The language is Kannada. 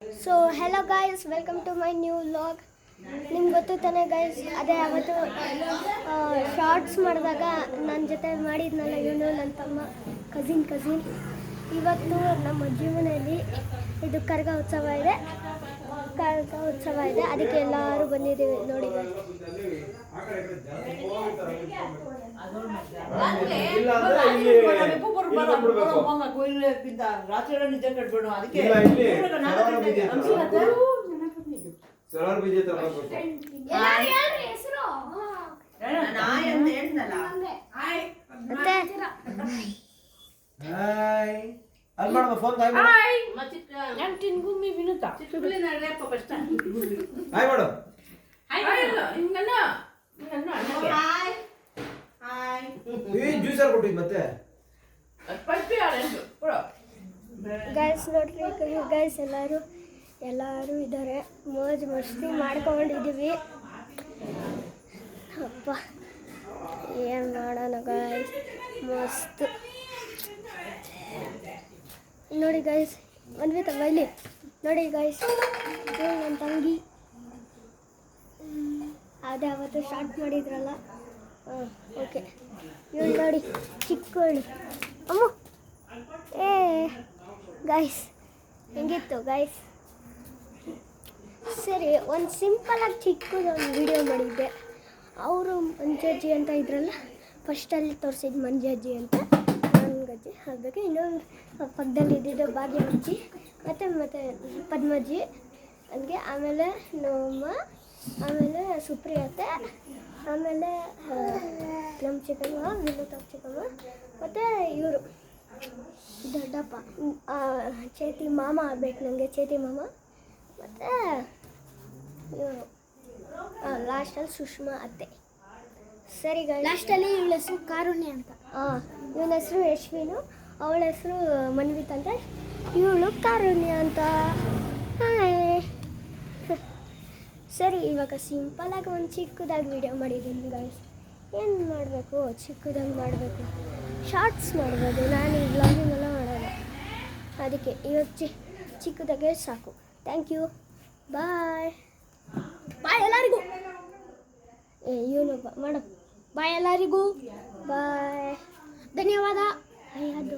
So hello guys, welcome to my new vlog. ನಿಮ್ಗೆ ಗೊತ್ತು ತಾನೇ ಗೈಸ್, ಅದೇ ಅವತ್ತು ಶಾರ್ಟ್ಸ್ ಮಾಡಿದಾಗ ನನ್ನ ಜೊತೆ ಮಾಡಿದ್ನಲ್ಲ ಇವನು ನನ್ನ ತಮ್ಮ ಕಸಿನ್. ಇವತ್ತು ನಮ್ಮ ಅಜ್ಜಿ ಮನೆಯಲ್ಲಿ ಇದು ಕರಗ ಉತ್ಸವ ಇದೆ, ಅದಕ್ಕೆ ಎಲ್ಲರೂ ಬಂದಿದ್ದೀವಿ ನೋಡಿ. ಗೈಸ್ ನೋಡ್ರಿ ಗೈಸ್, ಎಲ್ಲರೂ ಇದ್ದಾರೆ, ಮೋಜ್ ಮಸ್ತಿ ಮಾಡ್ಕೊಂಡಿದ್ದೀವಿ. ಅಪ್ಪ ಏನು ಮಾಡೋಣ ಗೈಸ್, ಮಸ್ತ್ ನೋಡಿ ಗೈಸ್. ಅನ್ವಿತ ಬೈಲಿ ನೋಡಿ ಗೈಸ್, ನನ್ನ ತಂಗಿ ಅದೇ ಅವತ್ತು ಸ್ಟಾರ್ಟ್ ಮಾಡಿದ್ರಲ್ಲ, ಓಕೆ. ಇವಳು ನೋಡಿ ಚಿಕ್ಕವಳು, ಅಮ್ಮ ಏ ಗೈಸ್ ಹೆಂಗಿತ್ತು ಗೈಸ್? ಸರಿ, ಒಂದು ಸಿಂಪಲಾಗಿ ಚಿಕ್ಕದೊಂದು ವಿಡಿಯೋ ಮಾಡಿದ್ದೆ. ಅವರು ಮಂಜಜ್ಜಿ ಅಂತ ಇದ್ರಲ್ಲ, ಫಸ್ಟಲ್ಲಿ ತೋರಿಸಿದ್ದು ಮಂಜಜ್ಜಿ ಅಂತ, ಗಜ್ಜಿ ಹಾಗಾಗಿ ಇನ್ನೊಂದು ಪಕ್ಕದಲ್ಲಿ ಇದ್ದಿದ್ದು ಭಾಗ್ಯಜ್ಜಿ ಮತ್ತು ಪದ್ಮಜ್ಜಿ ನನಗೆ, ಆಮೇಲೆ ನಮ್ಮಮ್ಮ, ಆಮೇಲೆ ಸುಪ್ರಿಯತೆ, ಆಮೇಲೆ ನಮ್ಮ ಚಿಕ್ಕಮ್ಮ, ವಿನೋದ್ ಚಿಕ್ಕಮ್ಮ, ಮತ್ತು ಇವರು ದೊಡ್ಡಪ್ಪ ಚೇತಿ ಮಾಮ ಆಗ್ಬೇಕು ನನಗೆ, ಚೇತಿ ಮಾಮ, ಮತ್ತು ಇವರು ಲಾಸ್ಟಲ್ಲಿ ಸುಷ್ಮಾ ಅತ್ತೆ. ಸರಿ ಗೈಸ್, ಲಾಸ್ಟಲ್ಲಿ ಇವಳ ಹೆಸರು ಕಾರುಣ್ಯ ಅಂತ. ಇವನ ಹೆಸರು ಯಶ್ವಿನು, ಅವಳ ಹೆಸರು ಮನ್ವಿತ್ ಅಂತ, ಇವಳು ಕಾರುಣ್ಯ ಅಂತ. ಸರಿ, ಇವಾಗ ಸಿಂಪಲಾಗಿ ಒಂದು ಚಿಕ್ಕದಾಗಿ ವಿಡಿಯೋ ಮಾಡಿದ್ದೀನಿ ಗೈಸ್. ಏನು ಮಾಡಬೇಕು, ಚಿಕ್ಕದಾಗಿ ಮಾಡಬೇಕು, ಶಾರ್ಟ್ಸ್ ಮಾಡ್ಬೋದು, ನಾನು ಈ ವ್ಲಾಗಿಂಗ್ ಎಲ್ಲ ಮಾಡೋಲ್ಲ, ಅದಕ್ಕೆ ಇವಾಗ ಚಿಕ್ಕದಾಗೆ ಸಾಕು. ಥ್ಯಾಂಕ್ ಯು, ಬಾಯ್ ಎಲ್ಲರಿಗೂ. ಇವನೊಬ್ಬ ಮಾಡು, ಬಾಯ್ ಎಲ್ಲರಿಗೂ, ಬಾಯ್, ಧನ್ಯವಾದ. ಅದು